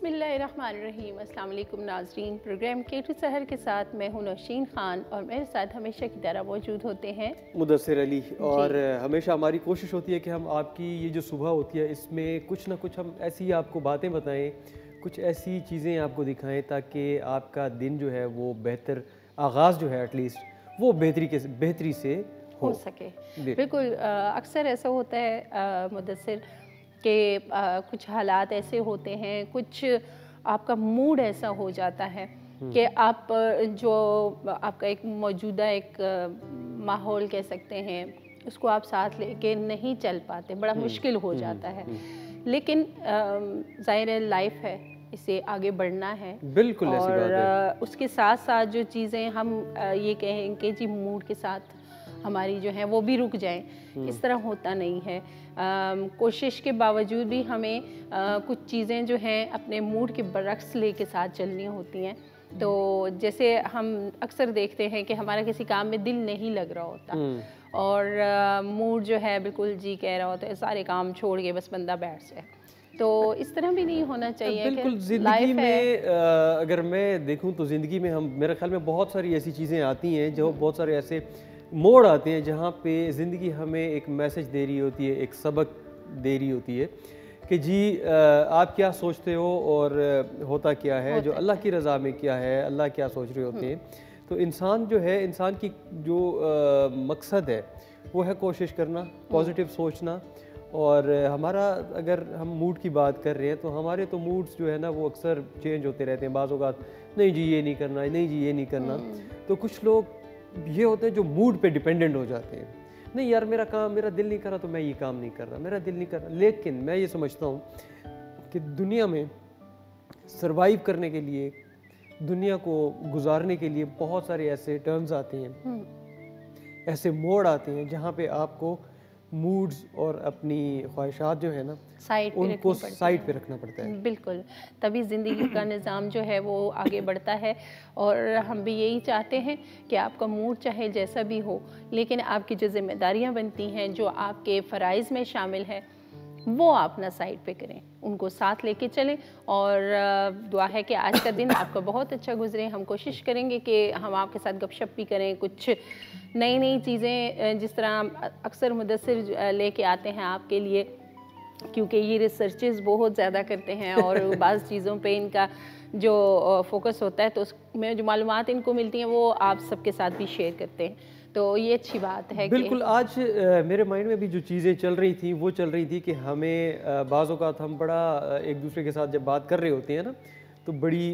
बिस्मिल्लाहिर्रहमानिर्रहीम। अस्सलाम वालेकुम नाज़रीन। प्रोग्राम के टू सहर के साथ मैं हूं नौशीन ख़ान और मेरे साथ हमेशा की तरह मौजूद होते हैं मुदस्सिर अली। और हमेशा हमारी कोशिश होती है कि हम आपकी ये जो सुबह होती है इसमें कुछ ना कुछ हम ऐसी आपको बातें बताएं, कुछ ऐसी चीज़ें आपको दिखाएं ताकि आपका दिन जो है वो बेहतर आगाज़ जो है एटलीस्ट वो बेहतरी से हो सके। बिल्कुल अक्सर ऐसा होता है मुदस्सिर कि कुछ हालात ऐसे होते हैं, कुछ आपका मूड ऐसा हो जाता है कि आप जो आपका एक मौजूदा एक माहौल कह सकते हैं उसको आप साथ लेके नहीं चल पाते, बड़ा मुश्किल हो जाता है। लेकिन ज़ाहिर है लाइफ है, इसे आगे बढ़ना है। बिल्कुल और ऐसी बात है। उसके साथ साथ जो चीज़ें हम ये कहें कि जी मूड के साथ हमारी जो है वो भी रुक जाएं, इस तरह होता नहीं है। कोशिश के बावजूद भी हमें कुछ चीज़ें जो हैं अपने मूड के बरक्स लेके साथ चलनी होती हैं। तो जैसे हम अक्सर देखते हैं कि हमारा किसी काम में दिल नहीं लग रहा होता और मूड जो है बिल्कुल जी कह रहा होता है सारे काम छोड़ के बस बंदा बैठ जाए। तो इस तरह भी नहीं होना चाहिए। बिल्कुल ज़िंदगी में अगर मैं देखूं तो ज़िंदगी में हम मेरे ख्याल में बहुत सारी ऐसी चीज़ें आती हैं, जो बहुत सारे ऐसे मोड़ आते हैं जहाँ पे ज़िंदगी हमें एक मैसेज दे रही होती है, एक सबक दे रही होती है कि जी आप क्या सोचते हो और होता क्या है, जो अल्लाह की रज़ा में क्या है, अल्लाह क्या सोच रहे होते हैं। तो इंसान जो है, इंसान की जो मकसद है वो है कोशिश करना, पॉजिटिव सोचना। और हमारा अगर हम मूड की बात कर रहे हैं तो हमारे तो मूड्स जो है ना वो अक्सर चेंज होते रहते हैं। बाज़ औक़ात नहीं जी ये नहीं करना, नहीं जी ये नहीं करना। तो कुछ लोग ये होते हैं जो मूड पे डिपेंडेंट हो जाते हैं, नहीं यार मेरा दिल नहीं कर रहा तो मैं ये काम नहीं कर रहा, मेरा दिल नहीं कर रहा। लेकिन मैं ये समझता हूँ कि दुनिया में सरवाइव करने के लिए, दुनिया को गुजारने के लिए बहुत सारे ऐसे टर्न्स आते हैं, ऐसे मोड़ आते हैं जहाँ पे आपको मूड्स और अपनी ख्वाहिशात जो है ना उनको साइड पे रखना पड़ता है। बिल्कुल, तभी ज़िंदगी का निज़ाम जो है वो आगे बढ़ता है। और हम भी यही चाहते हैं कि आपका मूड चाहे जैसा भी हो, लेकिन आपकी जो ज़िम्मेदारियाँ बनती हैं, जो आपके फ़राइज़ में शामिल है, वो आप ना साइड पे करें, उनको साथ लेके चलें। और दुआ है कि आज का दिन आपका बहुत अच्छा गुजरे। हम कोशिश करेंगे कि हम आपके साथ गपशप भी करें, कुछ नई नई चीज़ें जिस तरह अक्सर मुदस्सिर लेके आते हैं आपके लिए, क्योंकि ये रिसर्चेस बहुत ज़्यादा करते हैं और बाज़ चीज़ों पे इनका जो फोकस होता है तो उसमें जो मालूमात इनको मिलती हैं वो आप सबके साथ भी शेयर करते हैं। तो ये अच्छी बात है। बिल्कुल। आज मेरे माइंड में भी जो चीज़ें चल रही थी वो चल रही थी कि हमें बाज़ औक़ात हम बड़ा एक दूसरे के साथ जब बात कर रहे होते हैं ना तो बड़ी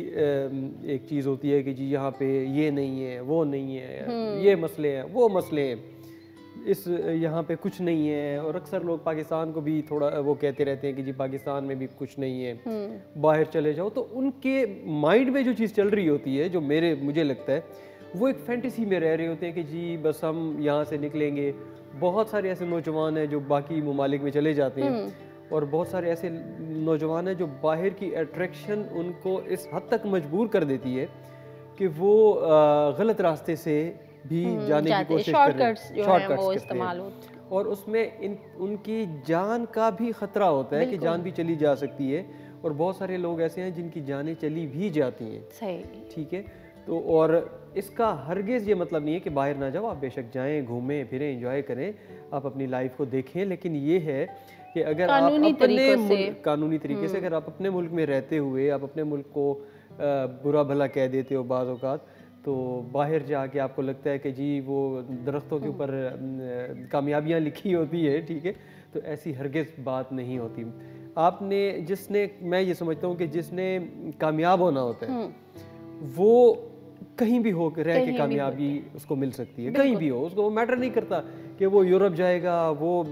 एक चीज़ होती है कि जी यहाँ पे ये नहीं है, वो नहीं है, ये मसले हैं, वो मसले हैं, इस यहाँ पे कुछ नहीं है। और अक्सर लोग पाकिस्तान को भी थोड़ा वो कहते रहते हैं कि जी पाकिस्तान में भी कुछ नहीं है, बाहर चले जाओ। तो उनके माइंड में जो चीज़ चल रही होती है, जो मुझे लगता है वो एक फैंटेसी में रह रहे होते हैं कि जी बस हम यहाँ से निकलेंगे। बहुत सारे ऐसे नौजवान हैं जो बाकी ममालिक में चले जाते हैं और बहुत सारे ऐसे नौजवान हैं जो बाहर की अट्रैक्शन उनको इस हद तक मजबूर कर देती है कि वो गलत रास्ते से भी जाने की कोशिश कर रहे हैं, शॉर्टकट्स इस्तेमाल होते हैं। और उसमें उनकी जान का भी ख़तरा होता है कि जान भी चली जा सकती है। और बहुत सारे लोग ऐसे हैं जिनकी जानें चली भी जाती हैं। सही, ठीक है। तो और इसका हरगिज़ ये मतलब नहीं है कि बाहर ना जाओ, आप बेशक जाएं, घूमें फिरें, एंजॉय करें, आप अपनी लाइफ को देखें। लेकिन ये है कि अगर आप अपने कानूनी तरीके से अगर आप अपने मुल्क में रहते हुए आप अपने मुल्क को बुरा भला कह देते हो बाज़ औक़ात, तो बाहर जाके आपको लगता है कि जी वो दरख्तों के ऊपर कामयाबियाँ लिखी होती है, ठीक है, तो ऐसी हरगिज़ बात नहीं होती। मैं ये समझता हूँ कि जिसने कामयाब होना होता है वो कहीं भी हो रह के कामयाबी उसको मिल सकती है, कहीं भी हो, उसको मैटर नहीं करता कि वो यूरोप जाएगा, वो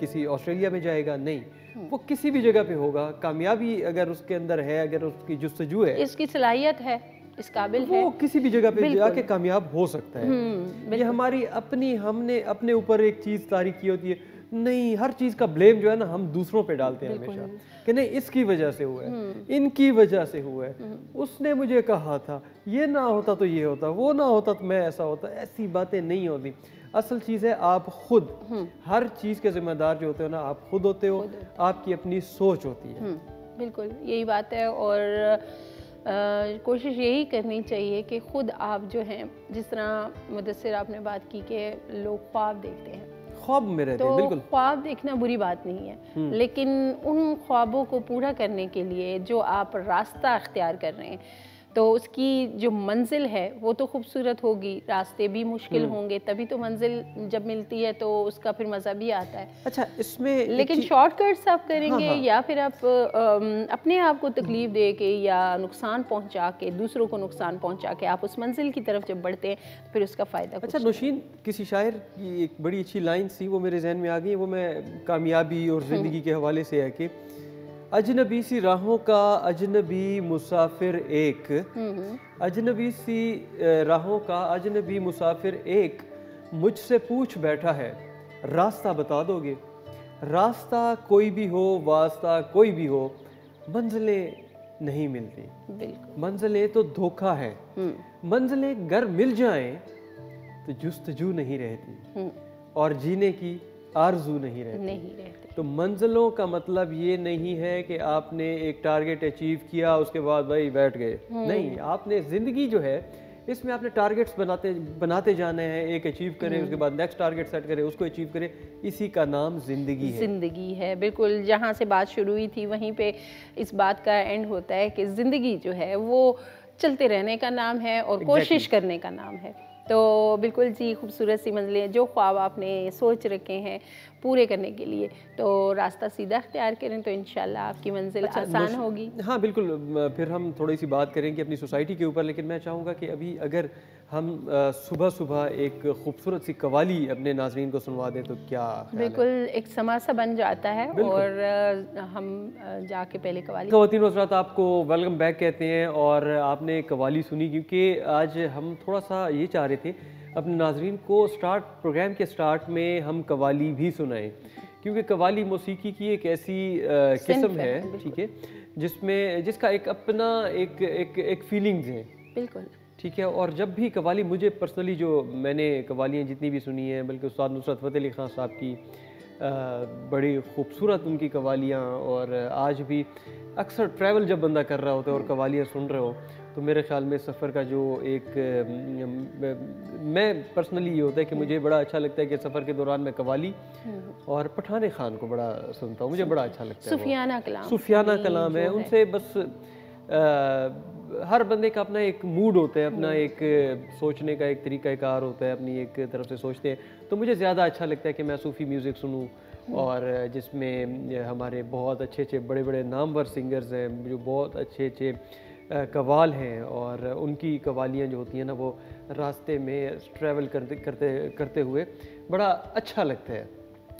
किसी ऑस्ट्रेलिया में जाएगा, नहीं, वो किसी भी जगह पे होगा। कामयाबी अगर उसके अंदर है, अगर उसकी जुस्तजू है, इसकी सलाहियत है, इस काबिल है, वो किसी भी जगह पे जाके कामयाब हो सकता है। ये हमारी हमने अपने ऊपर एक चीज़ तारीख की होती है। नहीं, हर चीज़ का ब्लेम जो है ना हम दूसरों पे डालते हैं हमेशा कि नहीं इसकी वजह से हुआ है, इनकी वजह से हुआ है, उसने मुझे कहा था, ये ना होता तो ये होता, वो ना होता तो मैं ऐसा होता। ऐसी बातें नहीं होती। असल चीज़ है आप खुद हर चीज़ के जिम्मेदार जो होते हो ना आप खुद होते हो, आपकी अपनी सोच होती है। बिल्कुल यही बात है। और कोशिश यही करनी चाहिए कि ख़ुद आप जो हैं, जिस तरह मुदस्सिर आपने बात की कि लोग ख्वाब देखते हैं, ख्वाब में रहते हैं, तो बिल्कुल। ख्वाब देखना बुरी बात नहीं है, लेकिन उन ख्वाबों को पूरा करने के लिए जो आप रास्ता अख्तियार कर रहे हैं, तो उसकी जो मंजिल है वो तो खूबसूरत होगी, रास्ते भी मुश्किल होंगे, तभी तो मंजिल जब मिलती है तो उसका फिर मज़ा भी आता है। अच्छा, इसमें लेकिन शॉर्टकट्स आप करेंगे, हाँ, हाँ। या फिर आप अपने आप को तकलीफ दे के या नुकसान पहुंचा के, दूसरों को नुकसान पहुंचा के आप उस मंजिल की तरफ जब बढ़ते हैं, तो फिर उसका फ़ायदा अच्छा नौशीन, किसी शायर की एक बड़ी अच्छी लाइन थी, वो मेरे जहन में आ गई, वो मैं कामयाबी और ज़िंदगी के हवाले से है कि अजनबी सी राहों का अजनबी मुसाफिर एक, अजनबी सी राहों का अजनबी मुसाफिर एक, मुझसे पूछ बैठा है रास्ता बता दोगे। रास्ता कोई भी हो, वास्ता कोई भी हो, मंजिलें नहीं मिलती, मंजिलें तो धोखा है। मंजिलें गर मिल जाएं तो जुस्तजू नहीं रहती, और जीने की आरजू नहीं रहती। तो मंजिलों का मतलब ये नहीं है कि आपने एक टारगेट अचीव किया उसके बाद भाई बैठ गए, नहीं, आपने ज़िंदगी जो है इसमें आपने टारगेट्स बनाते जाने हैं, एक अचीव करें, उसके बाद नेक्स्ट टारगेट सेट करें, उसको अचीव करें, इसी का नाम ज़िंदगी है। बिल्कुल, जहाँ से बात शुरू हुई थी वहीं पे इस बात का एंड होता है कि ज़िंदगी जो है वो चलते रहने का नाम है और कोशिश करने का नाम है। तो बिल्कुल जी, खूबसूरत सी मंजिलें, जो ख्वाब आपने सोच रखे हैं पूरे करने के लिए, तो रास्ता सीधा अख्तियार करें तो इंशाल्लाह आपकी मंजिल आसान होगी। हाँ बिल्कुल, फिर हम थोड़ी सी बात करेंगे अपनी सोसाइटी के ऊपर, लेकिन मैं चाहूँगा कि अभी अगर हम सुबह सुबह एक खूबसूरत सी कवाली अपने नाज़रीन को सुनवा दें तो क्या ख्याल है? बिल्कुल, एक समा सा बन जाता है, और हम जाके पहले कवाली। ख़वातीन हज़रात, आपको वेलकम बैक कहते हैं। और आपने कवाली सुनी, क्योंकि आज हम थोड़ा सा ये चाह रहे थे अपने नाज़रीन को प्रोग्राम के स्टार्ट में हम कवाली भी सुनाएं, क्योंकि कवाली मौसीकी की एक ऐसी किस्म है, ठीक है, जिसका एक अपना एक फीलिंग्स है, बिल्कुल ठीक है। और जब भी कवाली, मुझे पर्सनली जो मैंने कवालियाँ जितनी भी सुनी हैं, बल्कि उस्ताद नुसरत फ़तेह अली ख़ान साहब की बड़ी खूबसूरत उनकी कवालियाँ, और आज भी अक्सर ट्रैवल जब बंदा कर रहा होता है और कवालियाँ सुन रहे हो, तो मेरे ख़्याल में सफ़र का जो मैं पर्सनली ये होता है कि मुझे बड़ा अच्छा लगता है कि सफ़र के दौरान मैं कवाली और पठान खान को बड़ा सुनता हूँ, मुझे बड़ा अच्छा लगता है। सूफियाना कलाम है, उनसे बस हर बंदे का अपना एक मूड होता है, अपना एक सोचने का एक तरीक़ाकार होता है, अपनी एक तरफ से सोचते हैं। तो मुझे ज़्यादा अच्छा लगता है कि मैं सूफ़ी म्यूज़िक सुनूं, और जिसमें हमारे बहुत अच्छे बड़े बड़े नामवर सिंगर्स हैं, जो बहुत अच्छे कवाल हैं, और उनकी कवालियाँ जो होती हैं ना, वो रास्ते में ट्रैवल करते हुए बड़ा अच्छा लगता है।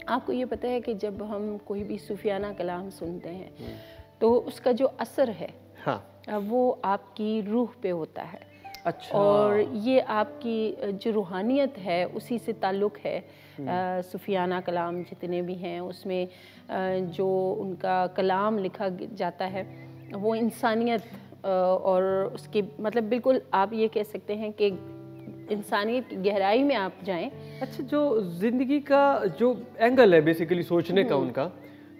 आपको ये पता है कि जब हम कोई भी सूफियाना कलाम सुनते हैं तो उसका जो असर है, हाँ, वो आपकी रूह पे होता है। अच्छा। और ये आपकी जो रूहानियत है उसी से ताल्लुक़ है। सूफियाना कलाम जितने भी हैं उसमें जो उनका कलाम लिखा जाता है वो इंसानियत और उसके मतलब बिल्कुल आप ये कह सकते हैं कि इंसानियत की गहराई में आप जाएं। अच्छा, जो ज़िंदगी का जो एंगल है बेसिकली सोचने का उनका,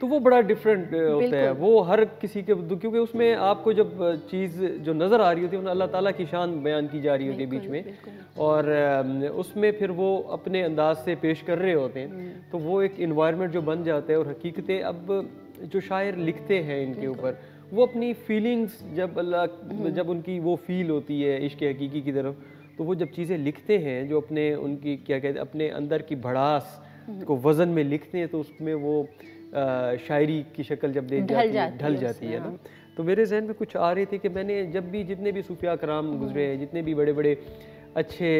तो वो बड़ा डिफरेंट होता है, वो हर किसी के, क्योंकि उसमें आपको जब चीज़ जो नज़र आ रही होती है अल्लाह ताला की शान बयान की जा रही होती है बीच में, और उसमें फिर वो अपने अंदाज से पेश कर रहे होते हैं, तो वो एक इन्वायरमेंट जो बन जाता है। और हकीकतें अब जो शायर लिखते हैं इनके ऊपर, वो अपनी फीलिंग्स जब उनकी वो फील होती है इश्क हकीकी की तरफ, तो वो जब चीज़ें लिखते हैं जो अपने उनकी क्या कहते हैं अपने अंदर की भड़ास को वज़न में लिखते हैं, तो उसमें वो शायरी की शक्ल जब ढल जाती है ना। तो मेरे जहन में कुछ आ रही थी कि मैंने जब भी जितने भी सूफिया कराम गुजरे हैं, जितने भी बड़े बड़े अच्छे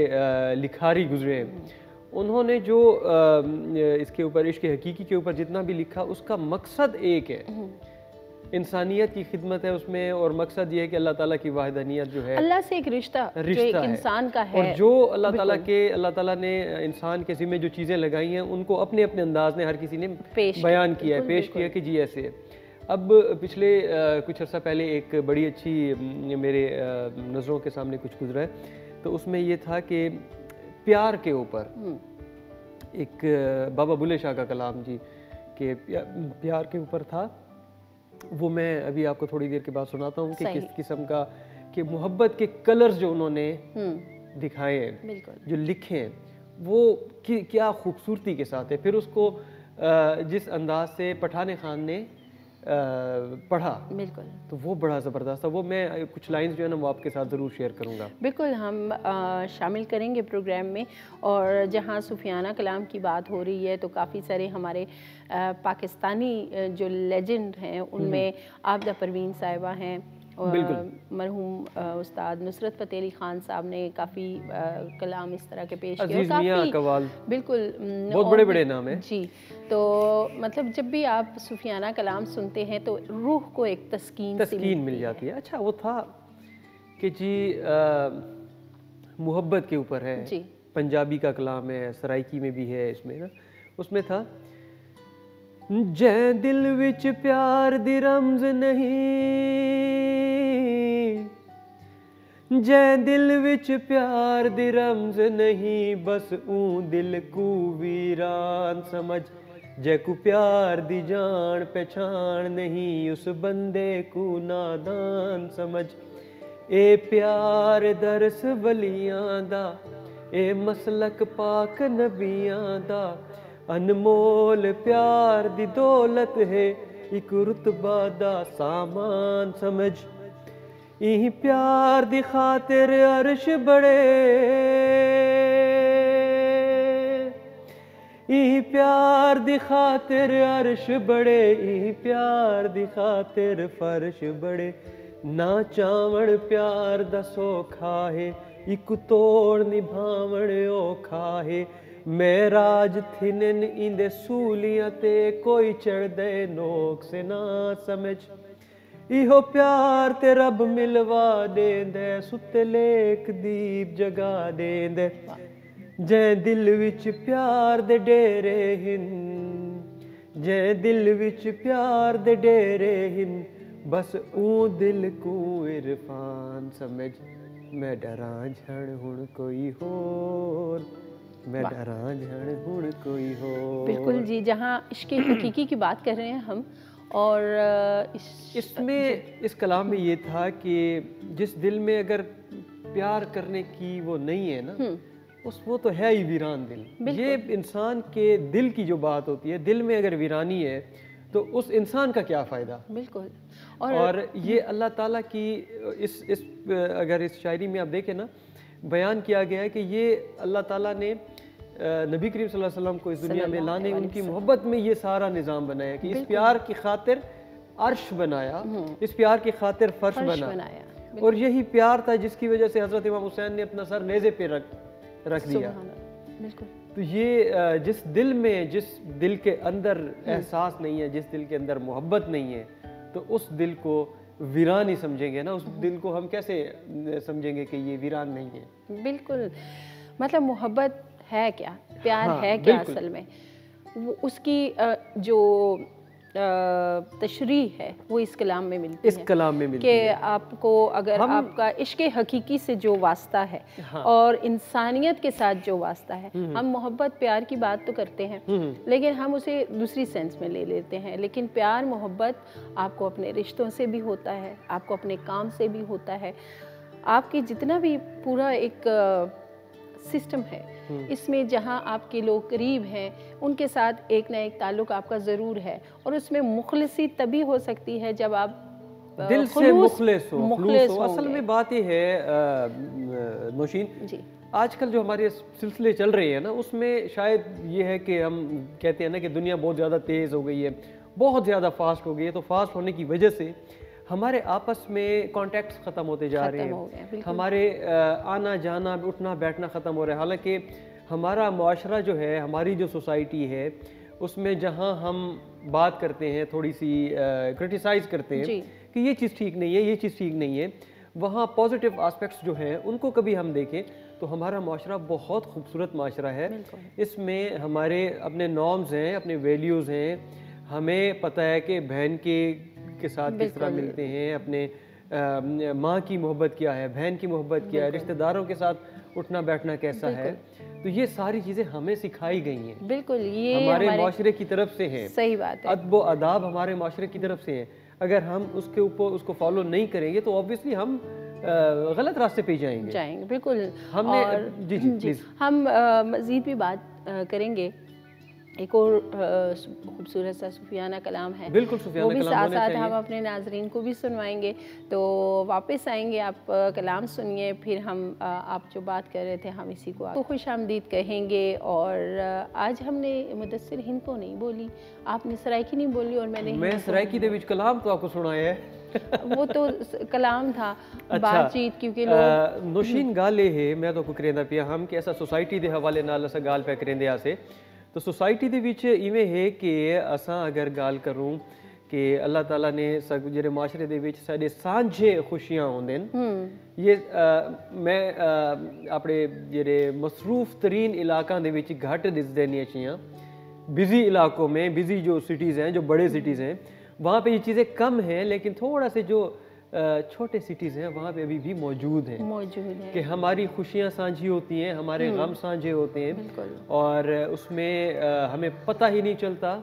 लिखारी गुजरे हैं, उन्होंने जो इसके ऊपर इश्क हकीकी के ऊपर जितना भी लिखा, उसका मकसद एक है, इंसानियत की खिदमत है उसमें, और मकसद ये है कि अल्लाह ताला की वाहिदानियत जो है, अल्लाह से एक रिश्ता जो एक इंसान का है, और जो अल्लाह ताला ने इंसान के ज़िम्मे जो चीज़ें लगाई हैं उनको अपने अपने अंदाज में हर किसी ने बयान किया है, पेश किया कि जी ऐसे है। अब पिछले कुछ अर्सा पहले एक बड़ी अच्छी मेरे नज़रों के सामने कुछ गुजरा है, तो उसमें ये था कि प्यार के ऊपर एक बाबा बुल्ले शाह का कलाम जी के प्यार के ऊपर था वो मैं अभी आपको थोड़ी देर के बाद सुनाता हूँ कि सही। किस किस्म का कि मोहब्बत के कलर्स जो उन्होंने दिखाए हैं, बिल्कुल जो लिखे हैं, वो क्या खूबसूरती के साथ है। फिर उसको जिस अंदाज से पठान खान ने पढ़ा, बिल्कुल, तो वो बड़ा ज़बरदस्त था। वो मैं कुछ लाइंस जो है ना वो आपके साथ ज़रूर शेयर करूँगा। बिल्कुल हम शामिल करेंगे प्रोग्राम में। और जहाँ सुफियाना कलाम की बात हो रही है तो काफ़ी सारे हमारे पाकिस्तानी जो लेजेंड हैं उनमें आबदा परवीन साहिबा हैं, और मरहूम उस्ताद नुसरत फ़तेह अली ख़ान साहब ने काफ़ी कलाम इस तरह के पेश किए, अजीज़ मियां कवाल, बिल्कुल बहुत बड़े बड़े नाम हैं जी। तो मतलब जब भी आप सुफियाना कलाम सुनते हैं तो रूह को एक तस्कीन मिल जाती है। अच्छा वो था कि जी मोहब्बत के ऊपर है जी, पंजाबी का कलाम है, सराइकी में भी है, इसमें ना उसमें था जै दिल विच प्यार दी रमज नहीं, जै दिल विच प्यार दी रमज नहीं, बस ऊं दिल को वीरान समझ, जै को प्यार दी जान पहचान नहीं, उस बंदे को नादान समझ। ए प्यार दरस वलियां दा, ए मसलक पाक नबियां दा, अनमोल प्यार दी दौलत है, एक रुतबा दा सामान समझ। यही प्यार दी खातिर अर्श बड़े, यही प्यार दी खातिर अर्श बड़े, यही प्यार दी खातिर फर्श बड़े, ना चावण प्यार दा सौखा है, इक तोड़ निभावण औखा है। मैं राज थिनन इंदे सूलियां ते, कोई चढ़ दे नोक से ना समझ। इहो प्यार ते रब मिलवा देंदे, सुते लेक दीप जगा देंदे, जै दिल विच प्यार दे डेरे हिन, जै दिल विच प्यार दे डेरे हिन, बस ऊ दिल को इरफान समझ। मैं डरा झड़ हुण कोई होर, मैं डरा झड़ हुण कोई होर। बिल्कुल जी, जहाँ इश्क़ हकीकी की बात कर रहे हैं हम, और इसमें इस कलाम में ये था कि जिस दिल में अगर प्यार करने की वो नहीं है ना, वो तो है ही वीरान दिल। ये इंसान के दिल की जो बात होती है, दिल में अगर वीरानी है तो उस इंसान का क्या फ़ायदा। बिल्कुल। और ये अल्लाह ताला की इस अगर इस शायरी में आप देखें ना, बयान किया गया है कि ये अल्लाह ताला ने नबी करीम सल्लल्लाहु अलैहि वसल्लम को इस दुनिया में लाने, उनकी मोहब्बत में ये सारा निज़ाम बनाया कि इस प्यार की खातिर अर्श बनाया, इस प्यार की खातिर फर्श बनाया, और यही प्यार था जिसकी वजह से हज़रत इमाम हुसैन ने अपना सर नेज़े पे रख दिया। बिल्कुल। तो ये जिस दिल में, जिस दिल के अंदर एहसास नहीं है, जिस दिल के अंदर मोहब्बत नहीं है, तो उस दिल को वीरान ही समझेंगे ना। उस दिल को हम कैसे समझेंगे कि ये वीरान नहीं है। बिल्कुल, मतलब मोहब्बत है क्या, प्यार है क्या असल में, वो उसकी जो तशरीह है वो इस कलाम में मिलती है। इस कलाम में मिलती कि है। आपको अगर आपका इश्क़ हकीकी से जो वास्ता है, और इंसानियत के साथ जो वास्ता है, हम मोहब्बत प्यार की बात तो करते हैं लेकिन हम उसे दूसरी सेंस में ले लेते हैं। लेकिन प्यार मोहब्बत आपको अपने रिश्तों से भी होता है, आपको अपने काम से भी होता है, आपके जितना भी पूरा एक सिस्टम है, इसमें जहाँ आपके लोग करीब हैं उनके साथ एक ना एक ताल्लुक़ आपका ज़रूर है। और उसमें मुखलिसी तभी हो सकती है जब आप दिल से मुखलिस हो। असल में बात ये है नौशीन जी, आजकल जो हमारे सिलसिले चल रहे हैं ना, उसमें शायद ये है कि हम कहते हैं ना कि दुनिया बहुत ज़्यादा तेज़ हो गई है, बहुत ज़्यादा फास्ट हो गई है। तो फास्ट होने की वजह से हमारे आपस में कॉन्टैक्ट्स ख़त्म होते जा रहे हैं, हमारे आना जाना उठना बैठना ख़त्म हो रहा है। हालांकि हमारा मुआशरा जो है, हमारी जो सोसाइटी है, उसमें जहां हम बात करते हैं, थोड़ी सी क्रिटिसाइज़ करते हैं कि ये चीज़ ठीक नहीं है, ये चीज़ ठीक नहीं है, वहाँ पॉजिटिव आस्पेक्ट्स जो हैं उनको कभी हम देखें तो हमारा मुआशरा बहुत खूबसूरत मुआशरा है। इसमें हमारे अपने नॉर्म्स हैं, अपने वैल्यूज़ हैं, हमें पता है कि बहन के साथ किस तरह मिलते हैं, अपने माँ की मोहब्बत क्या है, बहन की मोहब्बत क्या है, रिश्तेदारों के साथ उठना बैठना कैसा है। तो ये सारी चीज़ें हमें सिखाई गई हैं। बिल्कुल, ये हमारे माशरे की तरफ से है। सही बात है। अदब व आदाब हमारे माशरे की तरफ से है। अगर हम उसके ऊपर उसको फॉलो नहीं करेंगे तो ऑब्वियसली हम गलत रास्ते पे जाएंगे। बिल्कुल। हमने और जी जी प्लीज़ हम मज़ीद भी बात करेंगे। एक और खूबसूरत सा सूफियाना कलाम है, बिल्कुल वो सूफियाना भी कलाम साथ होने साथ चाहिए। हम अपने नाजरीन को भी सुनवाएंगे। तो वापस आएंगे, आप कलाम सुनिए, फिर हम आप जो बात कर रहे थे हम इसी को आपको खुश आमदीद कहेंगे। और आज हमने मुदस्सिर हिंद को नहीं बोली, आपने सराइकी नहीं बोली और मैं सराइकी दे विच कलाम तो आपको सुनाया है वो तो कलाम था। अच्छा, बातचीत क्योंकि लोग नौशीन गाले है मैं तो करेंदा पिया हम कि ऐसा सोसाइटी दे हवाले नाल असा गाल पे करेंदे आसे। तो सोसाइटी दे विच इवें है कि असां अगर गाल करूं कि अल्लाह ताला ने जेरे माशरे दे विच साडे सांझे खुशियां होंदे ये मैं अपने जेरे मसरूफ तरीन इलाकों दे विच घट दिसदे नहीं अचियां। बिजी इलाकों में, बिजी जो सिटीज़ हैं, जो बड़े सिटीज़ हैं, वहाँ पे ये चीज़ें कम हैं, लेकिन थोड़ा से जो छोटे सिटीज़ हैं वहाँ पे अभी भी मौजूद हैं कि हमारी खुशियाँ साझी होती हैं, हमारे गम साझे होते हैं और उसमें हमें पता ही नहीं चलता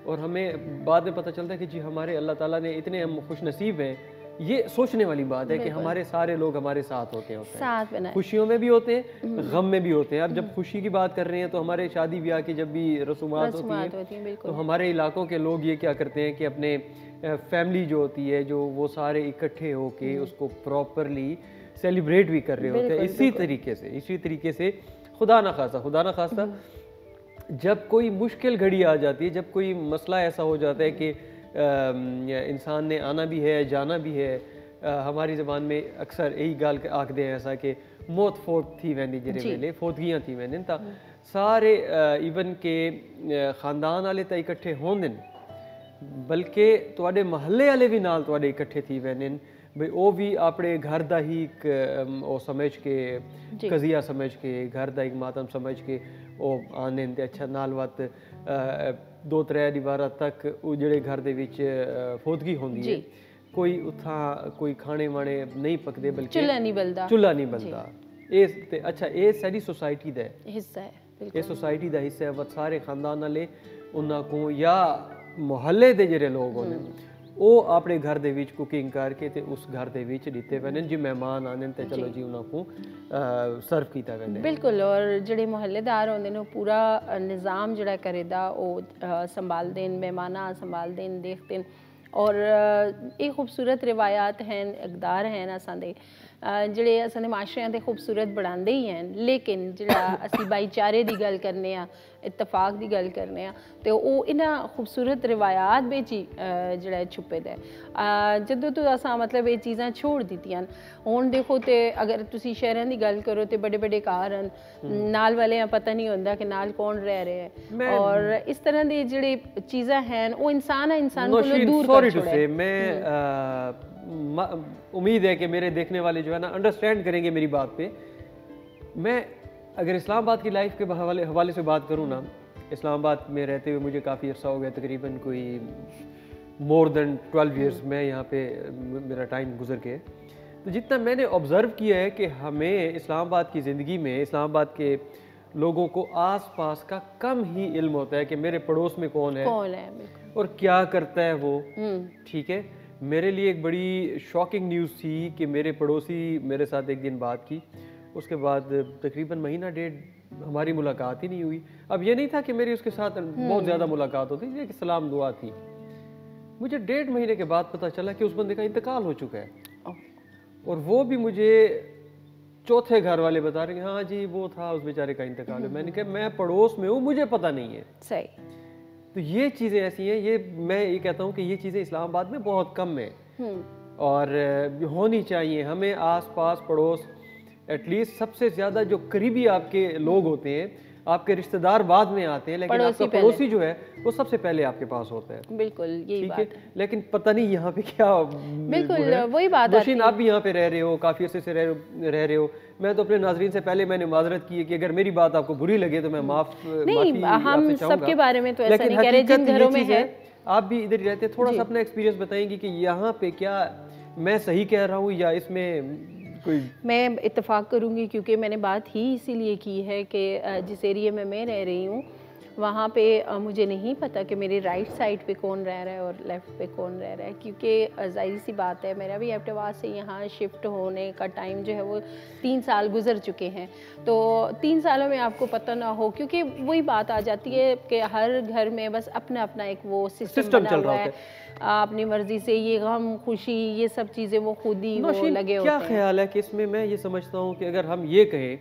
और हमें बाद में पता चलता है कि जी हमारे अल्लाह ताला ने इतने हम खुश नसीब हैं। ये सोचने वाली बात है कि हमारे सारे लोग हमारे साथ होते हैं, खुशियों में भी होते हैं, गम में भी होते हैं। अब जब खुशी की बात कर रहे हैं तो हमारे शादी ब्याह की जब भी रसूमात होती हैं तो हमारे इलाकों के लोग ये क्या करते हैं कि अपने फैमिली जो होती है जो वो सारे इकट्ठे होके उसको प्रॉपरली सेलिब्रेट भी कर रहे होते हैं। इसी तरीके से खुदा ना खासा जब कोई मुश्किल घड़ी आ जाती है, जब कोई मसला ऐसा हो जाता है कि इंसान ने आना भी है जाना भी है, हमारी ज़बान में अक्सर यही गाल आखते हैं ऐसा कि मौत फोत थी वैंदी जेरे वेले फोतगियां थी वैंदन ता सारे इवन के ख़ानदान वाले तो इकट्ठे होंदन बल्कि तुहाडे महल्ले वाले भी नाल तुहाडे इकट्ठे थी वैंदन भाई वो भी अपने घर दा ही ओ समझ के कजिया समझ के घर दा एक मातम समझ के वो आने ते अच्छा नाल वत 2-3 दीवार तक वो जेड़े घर दे विच फोदगी होंदी है कोई उथा कोई खाने वाने नहीं पकदे बल्कि चुल्हा नहीं बलदा। अच्छा ये सारी सोसाइटी दा हिस्सा है, ये सोसाइटी दा हिस्सा है। वत सारे खानदान वाले उन्हां को या मोहल्ले दे जेड़े लोग होंदे वो अपने घर दे विच कुकिंग करके ते उस घर दे विच दिते वैन जी मेहमान आने ते चलो जी उन्हां को सर्व कीता वैन। बिल्कुल। और जेड़े मोहल्लेदार होंदे ने पूरा निज़ाम जेड़ा करेदा वो संभाल देन, मेहमाना संभाल देन, देखते हैं। और ये खूबसूरत रिवायात हैं, इकदार हैं असां दे जेड़े असां दे माशरे ते खूबसूरत बनांदे ही हैं। लेकिन जेड़ा असी भाईचारे दी गल करने आ, इत्तफाक दी गल करने आ ते वो इन्हां खूबसूरत रिवायात बिच ही जेड़ा छुपे दा है। जदों तो असां मतलब ये चीज़ां छोड़ दित्तियां हुण देखो ते अगर तुसी शहरां दी गल करो तो बड़े बड़े घर हैं, नाल वाले पता नहीं होंदा कि नाल कौन रह रहे हैं और इस तरह दी जेड़ी चीज़ां हैं वो इंसान को दूर कर छोड़े। मैं उम्मीद है कि मेरे देखने वाले जो है ना अंडरस्टैंड करेंगे मेरी बात पे। मैं अगर इस्लामाबाद की लाइफ के हवाले से बात करूँ ना, इस्लामाबाद में रहते हुए मुझे काफ़ी अर्सा हो गया, तकरीबन कोई मोर देन 12 ईयर्स में यहाँ पे मेरा टाइम गुजर के। तो जितना मैंने ऑब्ज़र्व किया है कि हमें इस्लामाबाद की ज़िंदगी में इस्लामाबाद के लोगों को आस पास का कम ही इल्म होता है कि मेरे पड़ोस में कौन है और क्या करता है वो। ठीक है, मेरे लिए एक बड़ी शॉकिंग न्यूज़ थी कि मेरे पड़ोसी मेरे साथ एक दिन बात की, उसके बाद तकरीबन महीना डेढ़ हमारी मुलाकात ही नहीं हुई। अब ये नहीं था कि मेरी उसके साथ बहुत ज़्यादा मुलाकात होती, ये कि सलाम दुआ थी। मुझे 1.5 महीने के बाद पता चला कि उस बंदे का इंतकाल हो चुका है और वो भी मुझे चौथे घर वाले बता रहे हैं हाँ जी वो था, उस बेचारे का इंतकाल है। मैंने कहा मैं पड़ोस में हूँ, मुझे पता नहीं है। सही। तो ये चीज़ें ऐसी हैं, ये मैं ये कहता हूँ कि ये चीज़ें इस्लामाबाद में बहुत कम है और होनी चाहिए। हमें आस पास पड़ोस एटलीस्ट सबसे ज़्यादा जो करीबी आपके लोग होते हैं, आपके रिश्तेदार बाद में आते हैं, लेकिन आपका पड़ोसी जो है वो सबसे पहले आपके पास होता है। बिल्कुल यही बात है। लेकिन पता नहीं यहाँ पे क्या बिल्कुल वही बात है। आप भी यहाँ पे रह रहे हो, काफ़ी अर्से से रह रहे हो। मैं तो अपने नाजरीन से पहले मैंने माजरत की है कि अगर मेरी बात आपको बुरी लगे तो मैं माफ़ी हम सबके बारे में तो ऐसा नहीं कह रहे जिन घरों में है। आप भी इधर ही रहते हैं, थोड़ा सा अपना एक्सपीरियंस बताएंगे कि यहाँ पे क्या मैं सही कह रहा हूँ या इसमें कोई। मैं इत्तेफाक करूँगी क्योंकि मैंने बात ही इसीलिए की है कि जिस एरिया में मैं रह रही हूँ वहाँ पे मुझे नहीं पता कि मेरे राइट साइड पे कौन रह रहा है और लेफ़्ट पे कौन रह रहा है, क्योंकि ज़ाहिर सी बात है मेरा भी एबटाबाद से यहाँ शिफ्ट होने का टाइम जो है वो 3 साल गुजर चुके हैं। तो 3 सालों में आपको पता ना हो, क्योंकि वही बात आ जाती है कि हर घर में बस अपना अपना एक वो सिस्टम बना हुआ है, अपनी मर्जी से ये गम खुशी ये सब चीज़ें वो खुद ही वो लगे होते हैं। क्या ख्याल है कि इसमें मैं ये समझता हूँ कि अगर हम ये कहें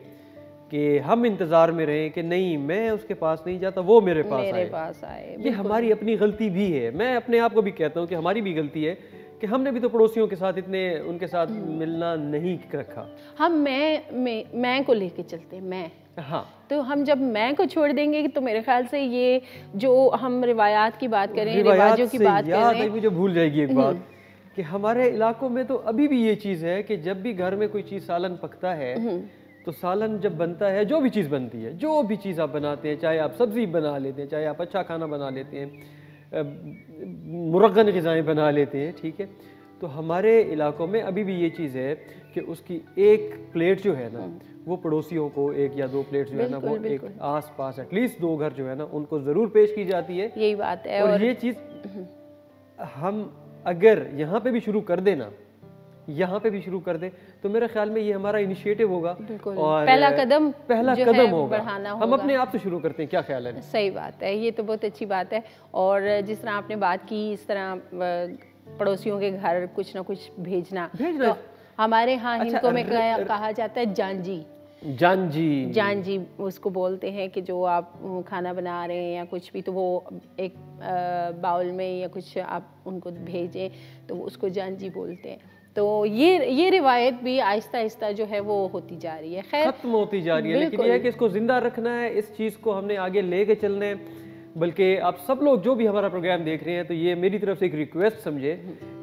कि हम इंतज़ार में रहें कि नहीं मैं उसके पास नहीं जाता वो मेरे पास आए, ये हमारी अपनी गलती भी है। मैं अपने आप को भी कहता हूँ कि हमारी भी गलती है कि हमने भी तो पड़ोसियों के साथ इतने उनके साथ मिलना नहीं रखा। हम मैं को लेके चलते मैं, हाँ, तो हम जब मैं को छोड़ देंगे तो मेरे ख्याल से ये जो हम रिवायात की बात करें, रिवाजों की बात करें, मुझे भूल जाएगी एक बात कि हमारे इलाकों में तो अभी भी ये चीज़ है कि जब भी घर में कोई चीज़ सालन पकता है तो सालन जब बनता है, जो भी चीज़ बनती है, जो भी चीज़ आप बनाते हैं, चाहे आप सब्ज़ी बना लेते हैं, चाहे आप अच्छा खाना बना लेते हैं, मुरगन ग़िज़ाएँ बना लेते हैं, ठीक है, तो हमारे इलाकों में अभी भी ये चीज़ है कि उसकी एक प्लेट जो है ना वो पड़ोसियों को, एक या दो प्लेट जो है ना वो एक आस पास एटलीस्ट 2 घर जो है ना उनको ज़रूर पेश की जाती है। यही बात है। और ये चीज़ हम अगर यहाँ पे भी शुरू कर देना, यहाँ पे भी शुरू कर दे तो मेरे ख्याल में ये हमारा इनिशिएटिव होगा और पहला कदम होगा। हम अपने आप से शुरू करते हैं, क्या ख्याल है? सही बात है, ये तो बहुत अच्छी बात है। और जिस तरह आपने बात की इस तरह पड़ोसियों के घर कुछ ना कुछ भेजना तो हमारे यहाँ हिंदुओं में कहा जाता है जानजी उसको बोलते हैं कि जो आप खाना बना रहे हैं या कुछ भी तो वो एक बाउल में या कुछ आप उनको भेजें तो उसको जानजी बोलते हैं। तो ये रिवायत भी आहिस्ता आहिस्ता जो है वो होती जा रही है, खैर खत्म होती जा रही है, लेकिन ये है कि इसको जिंदा रखना है, इस चीज़ को हमने आगे लेके चलना है। बल्कि आप सब लोग जो भी हमारा प्रोग्राम देख रहे हैं तो ये मेरी तरफ से एक रिक्वेस्ट समझे,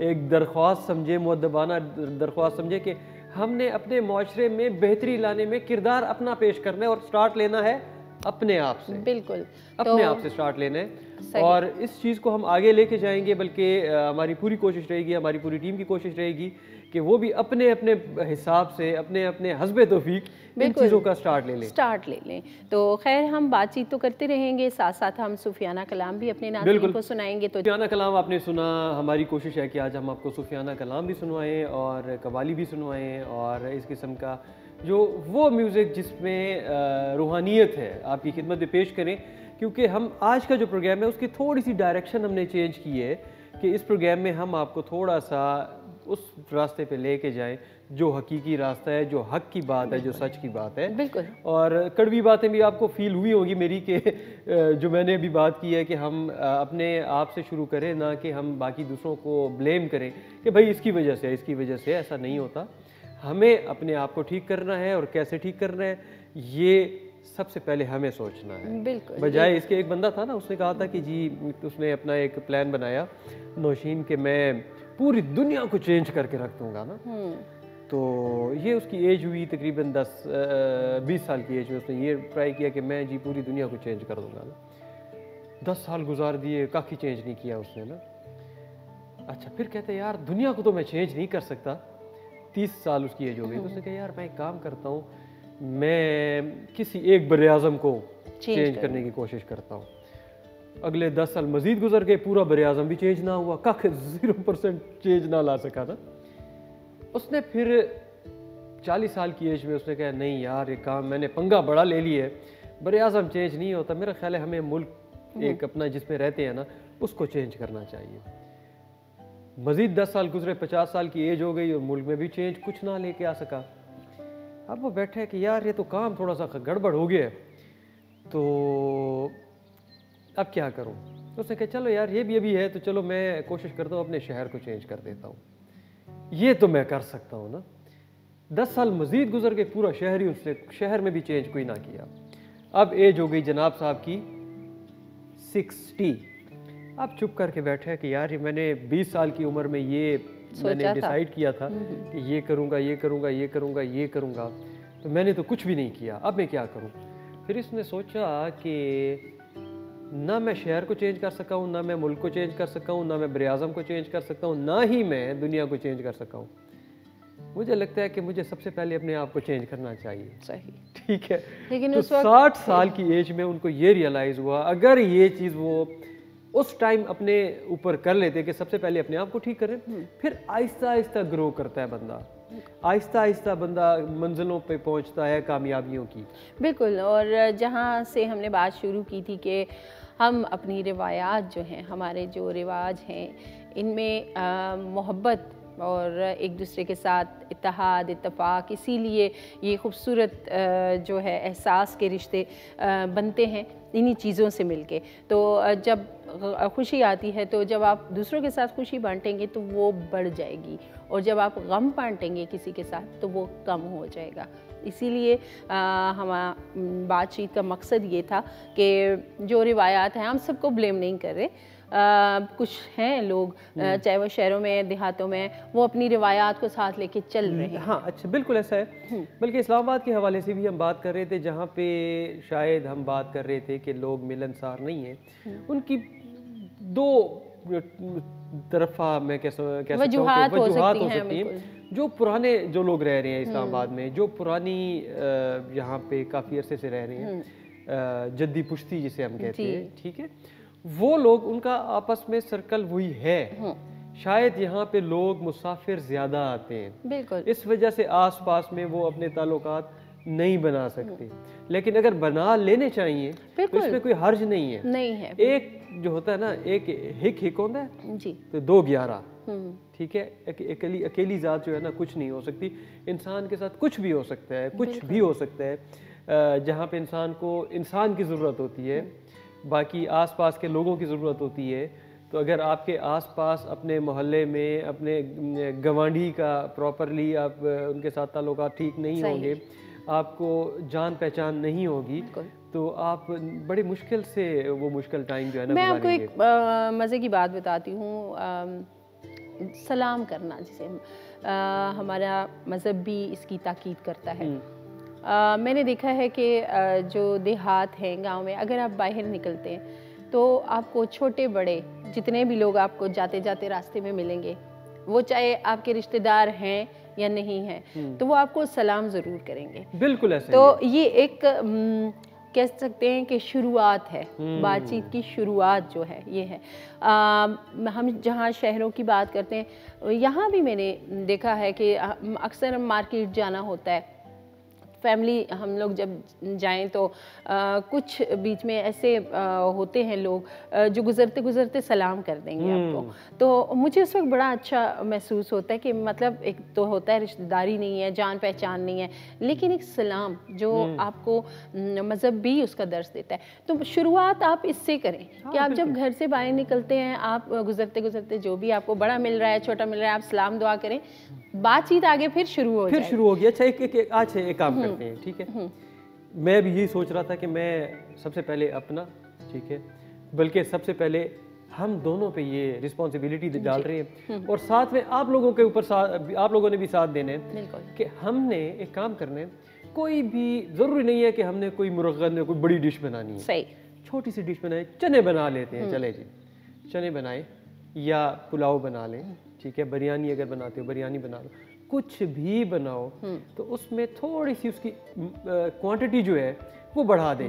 एक दरख्वास्त समझे, मुअद्दबाना दरख्वास्त समझे कि हमने अपने माशरे में बेहतरी लाने में किरदार अपना पेश करना है और स्टार्ट लेना है अपने आप से। बिल्कुल अपने आप से स्टार्ट लेना है और इस चीज़ को हम आगे लेके जाएंगे। बल्कि हमारी पूरी कोशिश रहेगी, हमारी पूरी टीम की कोशिश रहेगी कि वो भी अपने अपने हिसाब से, अपने अपने हस्बे तौफीक इन चीज़ों का स्टार्ट ले लें। तो खैर हम बातचीत तो करते रहेंगे, साथ साथ हम सूफियाना कलाम भी अपने नाज़रीन को सुनाएंगे। तो सूफियाना कलाम आपने सुना, हमारी कोशिश है कि आज हम आपको सूफियाना कलाम भी सुनवाएं और कवाली भी सुनवाएं और इस किस्म का जो वो म्यूज़िक जिसमें रूहानियत है आपकी खिदमत में पेश करें। क्योंकि हम आज का जो प्रोग्राम है उसकी थोड़ी सी डायरेक्शन हमने चेंज की है कि इस प्रोग्राम में हम आपको थोड़ा सा उस रास्ते पे लेके जाएं जो हकीकी रास्ता है, जो हक की बात है, जो सच की बात है। बिल्कुल। और कड़वी बातें भी आपको फील हुई होगी मेरी कि जो मैंने अभी बात की है कि हम अपने आप से शुरू करें, ना कि हम बाकी दूसरों को ब्लेम करें कि भाई इसकी वजह से ऐसा नहीं होता। हमें अपने आप को ठीक करना है और कैसे ठीक करना है ये सबसे पहले हमें सोचना है। बिल्कुल। बजाय इसके एक बंदा था ना, उसने कहा था कि जी उसने अपना एक प्लान बनाया नौशीन कि मैं पूरी दुनिया को चेंज करके रख दूंगा ना। तो ये उसकी एज हुई तकरीबन 20 साल की एज में उसने ये ट्राई किया कि मैं जी पूरी दुनिया को चेंज कर दूंगा ना। 10 साल गुजार दिए, काफ़ी चेंज नहीं किया उसने ना। अच्छा, फिर कहते यार दुनिया को तो मैं चेंज नहीं कर सकता। 30 साल उसकी एज हो गई तो उसने कहा यार मैं एक काम करता हूँ, मैं किसी एक बड़े आज़म को चेंज करने की कोशिश करता हूँ। अगले 10 साल मजीद गुजर गए, पूरा बड़े आज़म भी चेंज ना हुआ, कख 0% चेंज ना ला सका ना। उसने फिर 40 साल की एज में उसने कहा नहीं यार ये काम मैंने पंगा बड़ा ले लिया है, बड़े आज़म चेंज नहीं होता, मेरा ख्याल है हमें मुल्क एक अपना जिसमें रहते हैं ना उसको चेंज करना चाहिए। मजीद 10 साल गुजरे, 50 साल की एज हो गई और मुल्क में भी चेंज कुछ ना लेके आ सका। अब वो बैठे कि यार ये तो काम थोड़ा सा गड़बड़ हो गया है, तो अब क्या करूं। तो उसने कहा चलो यार ये भी अभी है तो चलो मैं कोशिश करता हूँ अपने शहर को चेंज कर देता हूँ, ये तो मैं कर सकता हूँ ना। 10 साल मजीद गुजर गए, पूरा शहर ही उसने शहर में भी चेंज कोई ना किया। अब एज हो गई जनाब साहब की 60। अब चुप करके बैठे कि यार ये मैंने 20 साल की उम्र में ये मैंने डिसाइड किया था कि ये करूँगा, ये करूँगा, ये करूँगा, ये करूँगा, तो मैंने तो कुछ भी नहीं किया, अब मैं क्या करूँ। फिर इसने सोचा कि ना मैं शहर को चेंज कर सका हूँ, ना मैं मुल्क को चेंज कर सका हूँ, ना मैं बरे आज़म को चेंज कर सकता हूँ, ना ही मैं दुनिया को चेंज कर सका हूँ। मुझे लगता है कि मुझे सबसे पहले अपने आप को चेंज करना चाहिए। सही। ठीक है। लेकिन तो उस वक्त 60 साल की एज में उनको ये रियलाइज़ हुआ, अगर ये चीज़ वो उस टाइम अपने ऊपर कर लेते कि सबसे पहले अपने आप को ठीक करें, फिर आहिस्ता आहिस्ता ग्रो करता है बंदा, आहिस्ता आहिस्ता बंदा मंजिलों पे पहुंचता है कामयाबियों की। बिल्कुल। और जहाँ से हमने बात शुरू की थी कि हम अपनी रिवायात जो हैं, हमारे जो रिवाज हैं, इनमें मोहब्बत और एक दूसरे के साथ इत्तेहाद इत्तेफाक, इसीलिए ये खूबसूरत जो है एहसास के रिश्ते बनते हैं इन्हीं चीज़ों से मिलके। तो जब खुशी आती है, तो जब आप दूसरों के साथ खुशी बांटेंगे तो वो बढ़ जाएगी, और जब आप गम बांटेंगे किसी के साथ तो वो कम हो जाएगा। इसीलिए हम बातचीत का मकसद ये था कि जो रिवायात हैं, हम सबको ब्लेम नहीं कर रहे, कुछ हैं लोग चाहे वो शहरों में देहातों में, वो अपनी रिवायात को साथ लेके चल रहे हैं। हाँ, अच्छा, बिल्कुल ऐसा है। बल्कि इस्लामाबाद के हवाले से भी हम बात कर रहे थे, जहाँ पे शायद हम बात कर रहे थे कि लोग मिलनसार नहीं हैं, उनकी दो तरफा मैं कह सकता हूँ वजूहात कि वजूहात हो सकती हैं। हैं। जो पुराने जो लोग रह रहे हैं इस्लामाबाद में, जो पुरानी यहाँ पे काफ़ी अरसे से रह रहे हैं, जद्दी पुश्ती जिसे हम कहते हैं, ठीक है, वो लोग, उनका आपस में सर्कल वही है। शायद यहाँ पे लोग मुसाफिर ज़्यादा आते हैं, बिल्कुल, इस वजह से आस पास में वो अपने ताल्लुकात नहीं बना सकते, लेकिन अगर बना लेने चाहिए तो इसमें कोई हर्ज नहीं है। एक जो होता है ना, एक हिक होता है जी, तो 2 11, ठीक है। अकेली ज़ात जो है ना, कुछ नहीं हो सकती। इंसान के साथ कुछ भी हो सकता है, कुछ भी हो सकता है। जहाँ पे इंसान को इंसान की ज़रूरत होती है, बाकी आसपास के लोगों की ज़रूरत होती है। तो अगर आपके आसपास अपने मोहल्ले में अपने गवांढी का प्रॉपरली आप उनके साथ ताल्लुकात ठीक नहीं होंगे, आपको जान पहचान नहीं होगी, तो आप बड़ी मुश्किल से वो मुश्किल टाइम जो है ना, मैं आपको एक मज़े की बात बताती हूँ। सलाम करना, जिसे हमारा मज़हब भी इसकी ताकीद करता है। मैंने देखा है कि जो देहात हैं, गांव में, अगर आप बाहर निकलते हैं तो आपको छोटे बड़े जितने भी लोग आपको जाते जाते रास्ते में मिलेंगे, वो चाहे आपके रिश्तेदार हैं या नहीं हैं, तो वो आपको सलाम ज़रूर करेंगे। बिल्कुल ऐसा। तो ये एक कह सकते हैं कि शुरुआत है, बातचीत की शुरुआत जो है ये है। हम जहाँ शहरों की बात करते हैं, यहाँ भी मैंने देखा है कि अक्सर मार्केट जाना होता है, फैमिली हम लोग जब जाएं तो कुछ बीच में ऐसे होते हैं लोग जो गुज़रते गुज़रते सलाम कर देंगे आपको। तो मुझे उस वक्त बड़ा अच्छा महसूस होता है कि मतलब एक तो होता है रिश्तेदारी नहीं है, जान पहचान नहीं है, लेकिन एक सलाम जो आपको मज़हब भी उसका दर्स देता है। तो शुरुआत आप इससे करें कि आप जब घर से बाहर निकलते हैं, आप गुज़रते गुज़रते जो भी आपको बड़ा मिल रहा है, छोटा मिल रहा है, आप सलाम दुआ करें, बातचीत आगे फिर शुरू हो गई। अच्छा, एक काम करते हैं, ठीक है। मैं भी यही सोच रहा था कि मैं सबसे पहले अपना, ठीक है, बल्कि सबसे पहले हम दोनों पे ये रिस्पॉन्सिबिलिटी डाल रहे हैं, और साथ में आप लोगों के ऊपर आप लोगों ने भी साथ देने हैं कि हमने एक काम करना है। कोई भी ज़रूरी नहीं है कि हमने कोई मुरग़्ग़न कोई बड़ी डिश बनानी है, सही छोटी सी डिश बनाए, चने बना लेते हैं, चले जी, चने बनाए या पुलाव बना लें, ठीक है, बिरयानी अगर बनाते हो बिरयानी बना लो, कुछ भी बनाओ, तो उसमें थोड़ी सी उसकी क्वांटिटी जो है वो बढ़ा दें,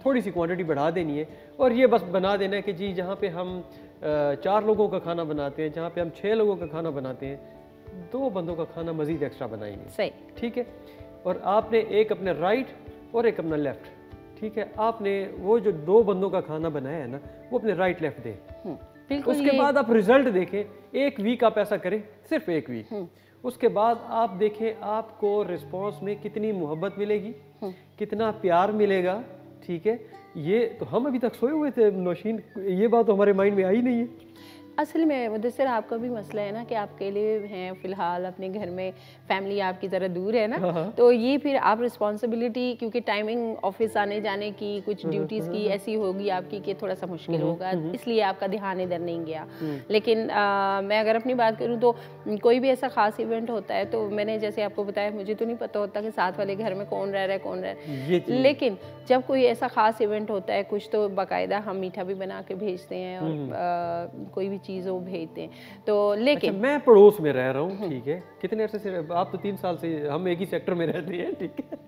थोड़ी सी क्वांटिटी बढ़ा देनी है, और ये बस बना देना है कि जी जहाँ पे हम 4 लोगों का खाना बनाते हैं, जहाँ पे हम 6 लोगों का खाना बनाते हैं, 2 बंदों का खाना मज़ीद एक्स्ट्रा बनाएंगे, सही, ठीक है। और आपने एक अपने राइट और एक अपना लेफ्ट, ठीक है, आपने वो जो 2 बंदों का खाना बनाया है ना, वो अपने राइट लेफ्ट दें। उसके बाद आप रिजल्ट देखें, 1 वीक आप ऐसा करें, सिर्फ 1 वीक, उसके बाद आप देखें आपको रिस्पांस में कितनी मोहब्बत मिलेगी, कितना प्यार मिलेगा, ठीक है। ये तो हम अभी तक सोए हुए थे नौशीन, ये बात तो हमारे माइंड में आई नहीं है। असल में मुदस्सिर आपका भी मसला है ना कि आप अकेले हैं फ़िलहाल अपने घर में, फैमिली आपकी ज़रा दूर है ना, तो ये फिर आप रिस्पॉन्सिबिलिटी, क्योंकि टाइमिंग ऑफिस आने जाने की, कुछ ड्यूटीज़ की ऐसी होगी आपकी कि थोड़ा सा मुश्किल होगा, इसलिए आपका ध्यान इधर नहीं गया। लेकिन मैं अगर अपनी बात करूँ तो कोई भी ऐसा ख़ास इवेंट होता है, तो मैंने जैसे आपको बताया, मुझे तो नहीं पता होता कि साथ वाले घर में कौन रह रहा है, लेकिन जब कोई ऐसा ख़ास इवेंट होता है, कुछ तो बाकायदा हम मीठा भी बना के भेजते हैं और कोई भी चीज़ वो भेजते हैं। तो लेकिन अच्छा, मैं पड़ोस में रह रहा हूँ, ठीक है, कितने अरसे से? आप तो 3 साल से, हम एक ही सेक्टर में रहते हैं, ठीक है।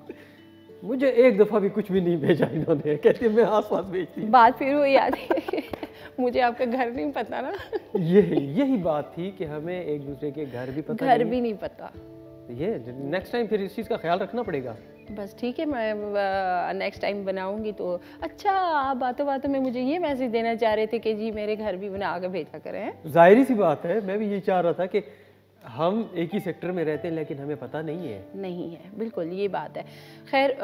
मुझे एक दफ़ा भी कुछ भी नहीं भेजा इन्होंने, कहते मैं आस-पास भेजती हूँ। बात फिर वो याद है मुझे आपका घर नहीं पता ना। यही बात थी कि हमें एक दूसरे के घर भी पता घर नहीं। भी नहीं पता। ये नेक्स्ट टाइम फिर इस चीज़ का ख्याल रखना पड़ेगा। बस ठीक है, मैं नेक्स्ट टाइम बनाऊंगी तो। अच्छा, आप बातों बातों में मुझे ये मैसेज देना चाह रहे थे कि जी मेरे घर भी बना के भेजा करें। जाहिर सी बात है, मैं भी यही चाह रहा था कि हम एक ही सेक्टर में रहते हैं लेकिन हमें पता नहीं है। नहीं है, बिल्कुल ये बात है। खैर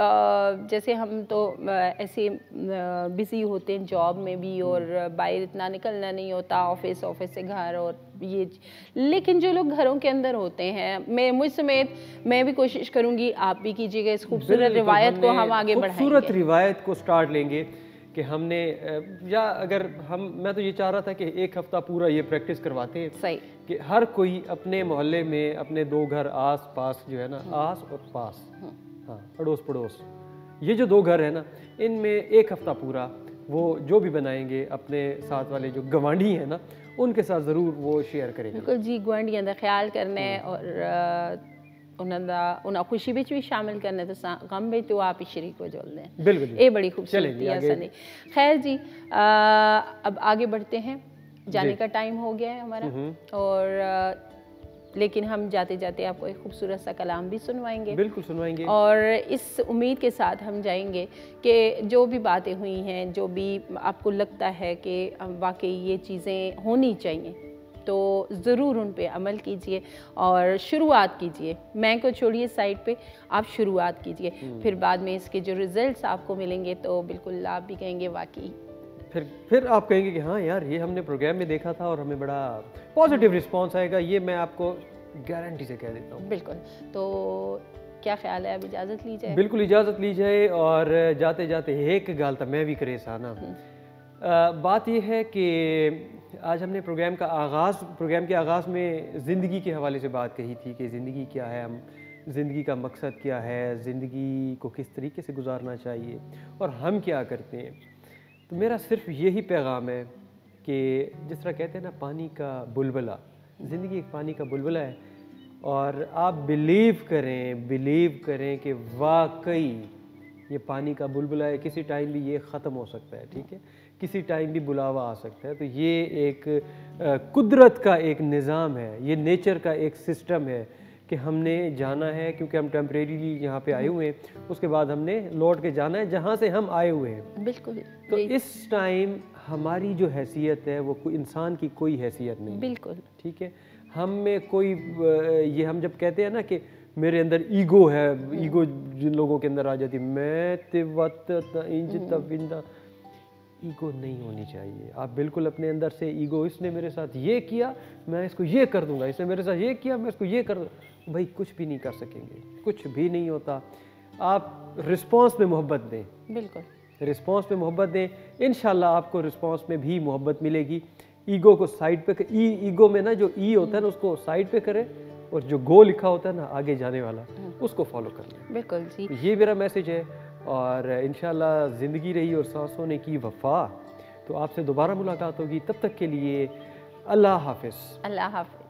जैसे हम तो ऐसे बिज़ी होते हैं जॉब में भी और बाहर इतना निकलना नहीं होता, ऑफिस से घर और ये, लेकिन जो लोग घरों के अंदर होते हैं, मुझ समेत मैं भी कोशिश करूंगी, आप भी कीजिएगा, इस खूबसूरत रिवायत को हम आगे बढ़ाएंगे। खूबसूरत रिवायत को स्टार्ट लेंगे कि हमने या अगर मैं तो ये चाह रहा था कि एक हफ्ता पूरा ये प्रैक्टिस करवाते हैं। सही कि हर कोई अपने मोहल्ले में अपने 2 घर आस पास जो है ना, आस और पास, हाँ, अड़ोस पड़ोस, ये जो 2 घर है ना, इनमें एक हफ्ता पूरा वो जो भी बनाएंगे अपने साथ वाले जो गवांढी हैं ना, उनके साथ ज़रूर वो शेयर करेंगे। बिल्कुल जी, गुआंढियां दा ख्याल करना है और उन्हें खुशी भी शामिल करना है, तो गम भी तो आप ही शरीक हो जोल दें। बिल्कुल ये बड़ी खूबसूरती है। खैर जी, अब आगे बढ़ते हैं, जाने का टाइम हो गया है हमारा, और लेकिन हम जाते जाते आपको एक खूबसूरत सा कलाम भी सुनवाएंगे। बिल्कुल सुनवाएंगे, और इस उम्मीद के साथ हम जाएंगे कि जो भी बातें हुई हैं, जो भी आपको लगता है कि वाकई ये चीज़ें होनी चाहिए, तो ज़रूर उन पे अमल कीजिए और शुरुआत कीजिए। मैं को छोड़िए साइड पे, आप शुरुआत कीजिए, फिर बाद में इसके जो रिज़ल्ट्स आपको मिलेंगे तो बिल्कुल आप भी कहेंगे वाकई, फिर आप कहेंगे कि हाँ यार, ये हमने प्रोग्राम में देखा था और हमें बड़ा पॉजिटिव रिस्पांस आएगा। ये मैं आपको गारंटी से कह देता हूँ। बिल्कुल। तो क्या ख्याल है, अब इजाज़त ली जाए? बिल्कुल इजाज़त ली जाए। और जाते जाते एक गाल तो मैं भी करे साना, बात यह है कि आज हमने प्रोग्राम के आगाज़ में ज़िंदगी के हवाले से बात कही थी कि ज़िंदगी क्या है, हम ज़िंदगी का मकसद क्या है, ज़िंदगी को किस तरीके से गुजारना चाहिए और हम क्या करते हैं। तो मेरा सिर्फ यही पैगाम है कि जिस तरह कहते हैं ना, पानी का बुलबुला, ज़िंदगी एक पानी का बुलबुला है, और आप बिलीव करें कि वाकई ये पानी का बुलबुला है। किसी टाइम भी ये ख़त्म हो सकता है, ठीक है, किसी टाइम भी बुलावा आ सकता है। तो ये एक कुदरत का एक निज़ाम है, ये नेचर का एक सिस्टम है कि हमने जाना है, क्योंकि हम टेम्परेरीली यहाँ पे आए हुए हैं, उसके बाद हमने लौट के जाना है जहाँ से हम आए हुए हैं। बिल्कुल। तो इस टाइम हमारी जो हैसियत है वो इंसान की कोई हैसियत नहीं। बिल्कुल, ठीक है, हम में कोई ये हम जब कहते हैं ना कि मेरे अंदर ईगो है, ईगो जिन लोगों के अंदर आ जाती है, मैं तिवत इंज तविंदा, ईगो नहीं होनी चाहिए। आप बिल्कुल अपने अंदर से ईगो, इसने मेरे साथ ये किया मैं इसको ये कर दूंगा, इसने मेरे साथ ये किया मैं इसको ये कर दूंगा, भाई कुछ भी नहीं कर सकेंगे, कुछ भी नहीं होता। आप रिस्पॉन्स में मोहब्बत दें, बिल्कुल रिस्पॉन्स में मोहब्बत दें, इंशाल्लाह आपको रिस्पॉन्स में भी मोहब्बत मिलेगी। ईगो को साइड पे, ईगो में ना जो ई होता है ना, उसको साइड पे करें, और जो गो लिखा होता है ना आगे जाने वाला, उसको फॉलो कर लें। बिल्कुल जी, ये मेरा मैसेज है। और इंशाल्लाह ज़िंदगी रही और सांसों ने की वफ़ा, तो आपसे दोबारा मुलाकात होगी। तब तक के लिए अल्लाह हाफ़िज़। अल्लाह हाफ़िज़।